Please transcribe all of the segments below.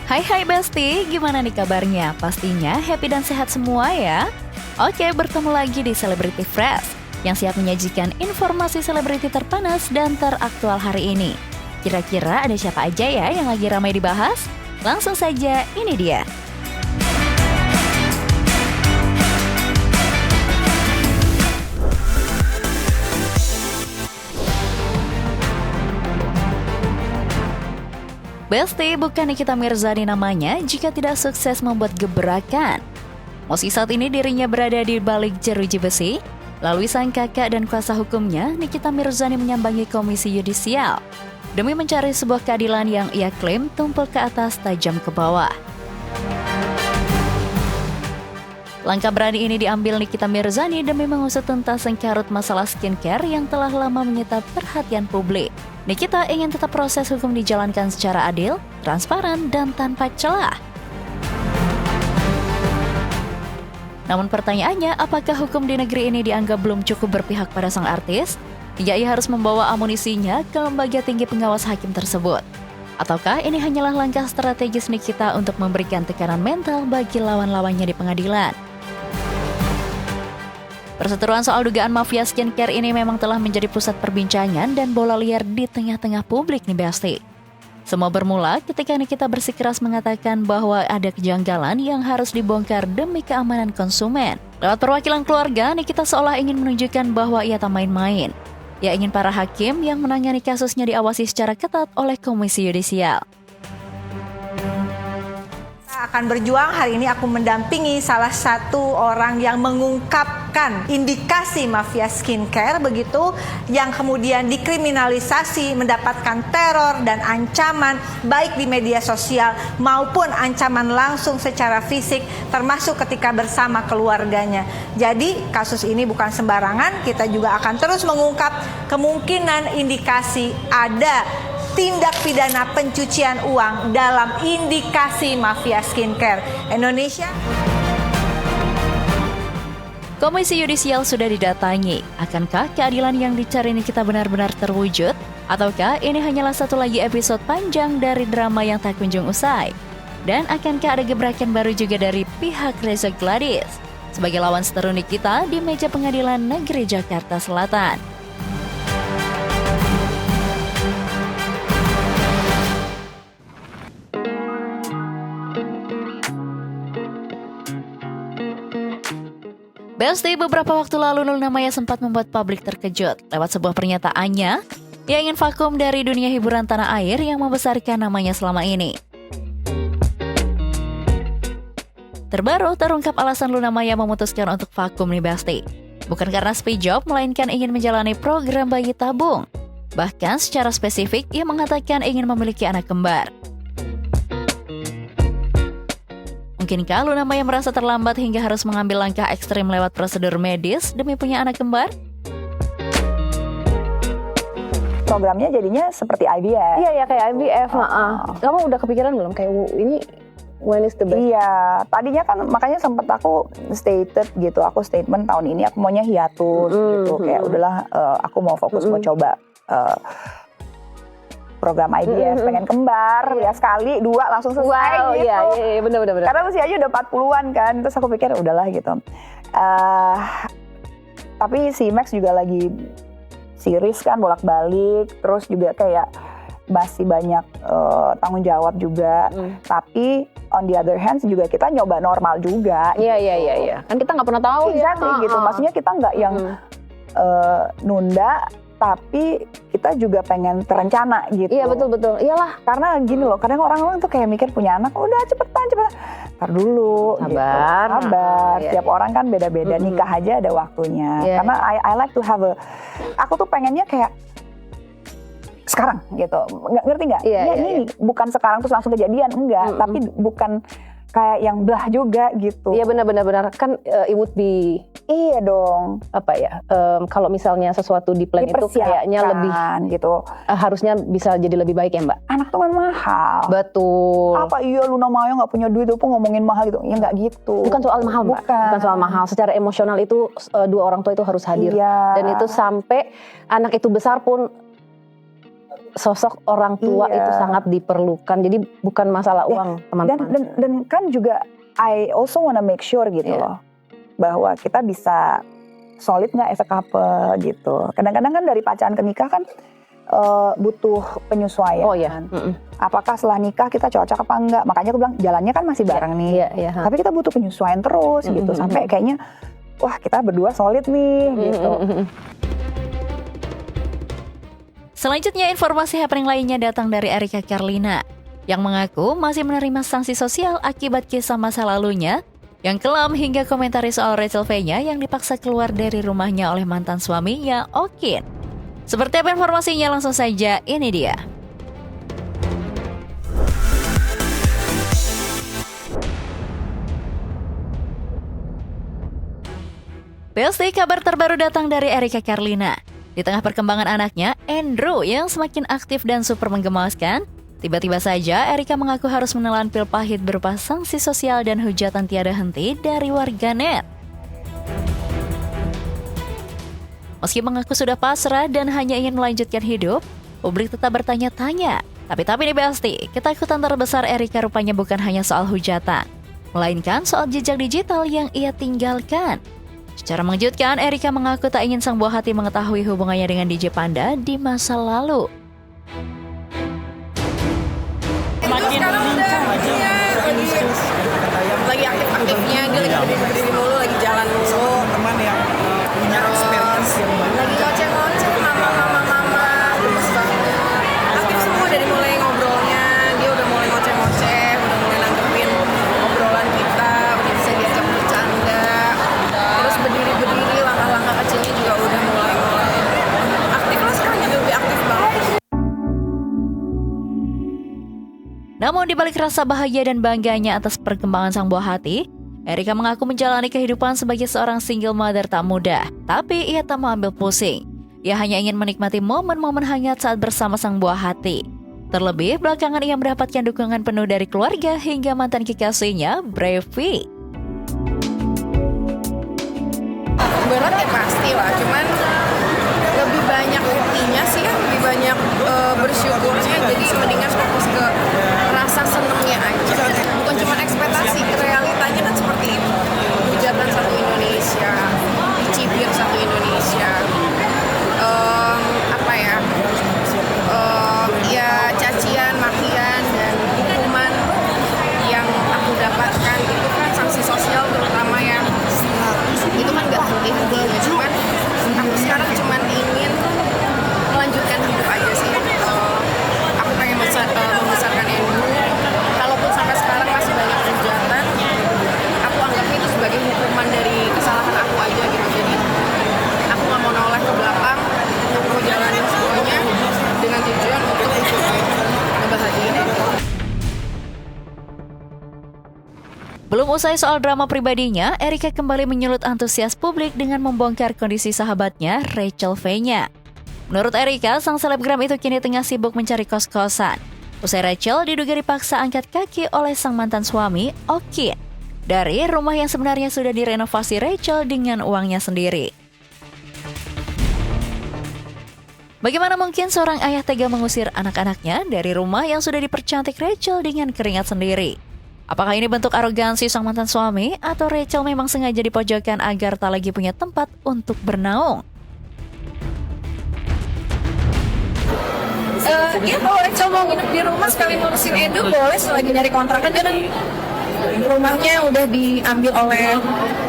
Hai Besti, gimana nih kabarnya? Pastinya happy dan sehat semua ya? Oke, bertemu lagi di Celebrity Fresh yang siap menyajikan informasi selebriti terpanas dan teraktual hari ini. Kira-kira ada siapa aja ya yang lagi ramai dibahas? Langsung saja, ini dia. Besti, bukan Nikita Mirzani namanya jika tidak sukses membuat gebrakan. Meski saat ini dirinya berada di balik jeruji besi, melalui sang kakak dan kuasa hukumnya, Nikita Mirzani menyambangi Komisi Yudisial demi mencari sebuah keadilan yang ia klaim tumpul ke atas tajam ke bawah. Langkah berani ini diambil Nikita Mirzani demi mengusut tuntas sengkarut masalah skincare yang telah lama menyita perhatian publik. Nikita ingin tetap proses hukum dijalankan secara adil, transparan, dan tanpa celah. Namun pertanyaannya, apakah hukum di negeri ini dianggap belum cukup berpihak pada sang artis? Hingga ia harus membawa amunisinya ke lembaga tinggi pengawas hakim tersebut? Ataukah ini hanyalah langkah strategis Nikita untuk memberikan tekanan mental bagi lawan-lawannya di pengadilan? Perseteruan soal dugaan mafia skincare ini memang telah menjadi pusat perbincangan dan bola liar di tengah-tengah publik nih Besti. Semua bermula ketika Nikita bersikeras mengatakan bahwa ada kejanggalan yang harus dibongkar demi keamanan konsumen. Lewat perwakilan keluarga, Nikita seolah ingin menunjukkan bahwa ia tak main-main. Ia ingin para hakim yang menangani kasusnya diawasi secara ketat oleh Komisi Yudisial. Akan berjuang, hari ini aku mendampingi salah satu orang yang mengungkapkan indikasi mafia skincare begitu, yang kemudian dikriminalisasi, mendapatkan teror dan ancaman baik di media sosial maupun ancaman langsung secara fisik, termasuk ketika bersama keluarganya. Jadi kasus ini bukan sembarangan, kita juga akan terus mengungkap kemungkinan indikasi ada tindak pidana pencucian uang dalam indikasi mafia skincare Indonesia. Komisi Yudisial sudah didatangi. Akankah keadilan yang dicari Nikita benar-benar terwujud? Ataukah ini hanyalah satu lagi episode panjang dari drama yang tak kunjung usai? Dan akankah ada gebrakan baru juga dari pihak Reza Gladys sebagai lawan seteru Nikita di meja pengadilan negeri Jakarta Selatan? Besti, beberapa waktu lalu Luna Maya sempat membuat publik terkejut lewat sebuah pernyataannya yang ingin vakum dari dunia hiburan tanah air yang membesarkan namanya selama ini. Terbaru terungkap alasan Luna Maya memutuskan untuk vakum nih Besti. Bukan karena spay job, melainkan ingin menjalani program bayi tabung. Bahkan secara spesifik ia mengatakan ingin memiliki anak kembar. Mungkinkah Luna Maya merasa terlambat hingga harus mengambil langkah ekstrim lewat prosedur medis demi punya anak kembar? Programnya jadinya seperti IVF. Iya kayak IVF. Kamu udah kepikiran belum kayak ini when is the best? Iya, tadinya kan makanya sempat aku statement tahun ini aku maunya hiatus gitu, kayak udahlah aku mau fokus mau coba program IVF, pengen kembar, ya sekali, 2 langsung selesai gitu. Iya, bener. Karena usianya udah 40-an kan, terus aku pikir udahlah gitu. Tapi si Max juga lagi series kan, bolak-balik, terus juga kayak masih banyak tanggung jawab juga. Tapi on the other hand juga kita nyoba normal juga. Iya. Kan kita nggak pernah tahu gitu. Maksudnya kita nggak yang nunda, tapi kita juga pengen terencana gitu. Iya betul. Iyalah. Karena gini loh, kadang orang-orang tuh kayak mikir punya anak, udah cepetan. Ntar dulu, sabar. Gitu. Tiap orang kan beda-beda, nikah aja ada waktunya. Karena I like to have aku tuh pengennya kayak sekarang gitu, ngerti nggak? Ini bukan sekarang terus langsung kejadian, enggak. Tapi bukan kayak yang belah juga gitu. Iya benar kan it would be. Iya dong. Apa ya? Kalau misalnya sesuatu di plan itu kayaknya lebih gitu. Harusnya bisa jadi lebih baik ya Mbak. Anak tuh kan mahal. Betul. Apa iya Luna Maya nggak punya duit apa ngomongin mahal gitu? Ya nggak gitu. Bukan soal mahal Mbak. Bukan soal mahal. Secara emosional itu dua orang tua itu harus hadir. Iya. Dan itu sampai anak itu besar pun sosok orang tua itu sangat diperlukan. Jadi bukan masalah uang, teman-teman. Dan kan juga I also wanna make sure gitu loh, bahwa kita bisa solid nggak as a couple gitu. Kadang-kadang kan dari pacaran ke nikah kan butuh penyesuaian. Oh iya. Apakah setelah nikah kita cocok apa enggak? Makanya aku bilang jalannya kan masih bareng nih. Tapi kita butuh penyesuaian terus gitu sampai kayaknya wah kita berdua solid nih gitu. Selanjutnya informasi happening lainnya datang dari Erika Carlina yang mengaku masih menerima sanksi sosial akibat kisah masa lalunya yang kelam hingga komentari soal Rachel V-nya yang dipaksa keluar dari rumahnya oleh mantan suaminya, Okin. Seperti apa informasinya? Langsung saja, ini dia. Besti, kabar terbaru datang dari Erika Carlina. Di tengah perkembangan anaknya, Andrew yang semakin aktif dan super menggemaskan, tiba-tiba saja Erika mengaku harus menelan pil pahit berupa sanksi sosial dan hujatan tiada henti dari warganet. Meski mengaku sudah pasrah dan hanya ingin melanjutkan hidup, publik tetap bertanya-tanya. Tapi nih Besti, ketakutan terbesar Erika rupanya bukan hanya soal hujatan, melainkan soal jejak digital yang ia tinggalkan. Secara mengejutkan, Erika mengaku tak ingin sang buah hati mengetahui hubungannya dengan DJ Panda di masa lalu. Sekarang udah lagi aktif-aktifnya, dia lagi berdiri mulu, lagi jalan mulu. Teman yang punya experience yang banyak. Lagi ngoceh-ngoceh, mama, gemes banget. Aktif semua dari mulai ngobrolnya, dia udah mulai ngoceh-ngoceh, udah mulai nanggepin obrolan kita, udah bisa diajak bercanda. Terus berdiri-berdiri, langkah-langkah kecilnya juga udah mulai aktif lah sekarang, jadi lebih aktif banget. Namun di balik rasa bahagia dan bangganya atas perkembangan sang buah hati, Erika mengaku menjalani kehidupan sebagai seorang single mother tak mudah. Tapi ia tak mau ambil pusing. Ia hanya ingin menikmati momen-momen hangat saat bersama sang buah hati. Terlebih, belakangan ia mendapatkan dukungan penuh dari keluarga hingga mantan kekasihnya, Brevi. Berat ya pasti lah, cuman lebih banyak buktinya sih kan, lebih banyak bersyukurnya, jadi mendingan fokus ke rasa senengnya aja. Bukan cuma ekspektasi, realitanya kan seperti itu. Hujatan satu Indonesia, dicibir satu Indonesia, ya cacian, makian, dan hukuman yang aku dapatkan itu kan sanksi sosial terutama ya. Itu kan nggak henti-henti, cuman aku sekarang cuman ingin melanjutkan hidup aja sih. Aku pengen membesarkan Andrew. Kalaupun sampai sekarang masih banyak hujatan, aku anggap itu sebagai hukuman dari kesalahan aku aja gitu. Jadi aku nggak mau noleh ke belakang, aku mau jalanin semuanya dengan tujuan untuk ngebahagiain Andrew. Belum usai soal drama pribadinya, Erika kembali menyulut antusias publik dengan membongkar kondisi sahabatnya, Rachel V-nya. Menurut Erika, sang selebgram itu kini tengah sibuk mencari kos-kosan. Usai Rachel diduga dipaksa angkat kaki oleh sang mantan suami, Okin, dari rumah yang sebenarnya sudah direnovasi Rachel dengan uangnya sendiri. Bagaimana mungkin seorang ayah tega mengusir anak-anaknya dari rumah yang sudah dipercantik Rachel dengan keringat sendiri? Apakah ini bentuk arogansi sang mantan suami atau Rachel memang sengaja dipojokkan agar tak lagi punya tempat untuk bernaung? Ya kalau Rachel mau nginep di rumah sekali ngurusin Edu boleh, selagi nyari kontrakan kan rumahnya udah diambil oleh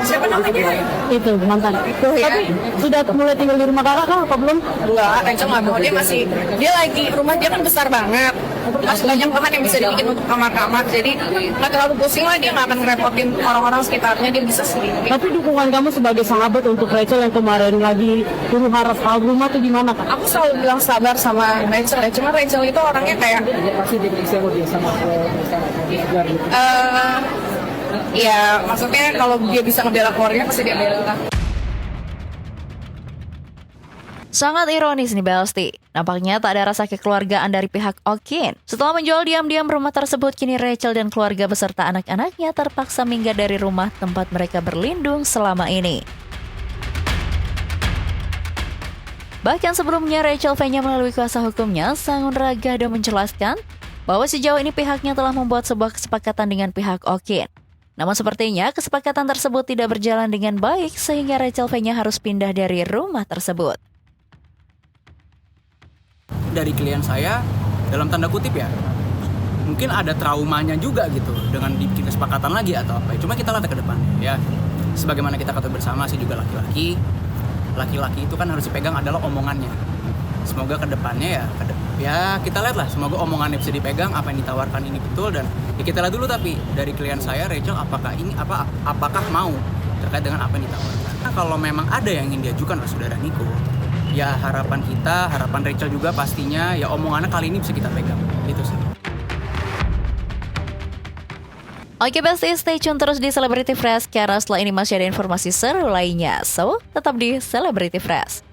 siapa namanya? Itu mantan. Itu ya. Tapi sudah mulai tinggal di rumah kakak kah apa belum? Enggak, Rachel nggak mau, dia lagi rumah dia kan besar banget. Mas banyak bahan yang bisa dibikin untuk kamar-kamar, jadi nggak terlalu pusing lah, dia nggak akan ngerepotin orang-orang sekitarnya, dia bisa sendiri. Tapi dukungan kamu sebagai sahabat untuk Rachel yang kemarin lagi turun harap soal rumah tuh gimana kak? Aku selalu bilang sabar sama Rachel ya, cuma Rachel itu orangnya kayak ya maksudnya kalau dia bisa ngebela keluarga pasti dia bela. Sangat ironis nih Besti. Nampaknya tak ada rasa kekeluargaan dari pihak Okin. Setelah menjual diam-diam rumah tersebut, kini Rachel dan keluarga beserta anak-anaknya terpaksa minggat dari rumah tempat mereka berlindung selama ini. Bahkan sebelumnya Rachel V-nya melalui kuasa hukumnya, Sangun Ragado menjelaskan bahwa sejauh ini pihaknya telah membuat sebuah kesepakatan dengan pihak Okin. Namun sepertinya kesepakatan tersebut tidak berjalan dengan baik sehingga Rachel V-nya harus pindah dari rumah tersebut. Dari klien saya, dalam tanda kutip ya, mungkin ada traumanya juga gitu dengan bikin kesepakatan lagi atau apa. Cuma kita lihat ke depan ya. Sebagaimana kita ketahui bersama, saya juga laki-laki. Laki-laki itu kan harus dipegang adalah omongannya. Semoga ke depannya ya kita lihat lah, semoga omongannya bisa dipegang, apa yang ditawarkan ini betul, dan ya kita lihat dulu. Tapi dari klien saya Rachel, apakah mau terkait dengan apa yang ditawarkan. Nah, kalau memang ada yang ingin diajukan oleh saudara Niko, ya harapan Rachel juga pastinya ya omongannya kali ini bisa kita pegang, itu sih. Oke Besti, stay tune terus di Celebrity Fresh karena setelah ini masih ada informasi seru lainnya. So, tetap di Celebrity Fresh.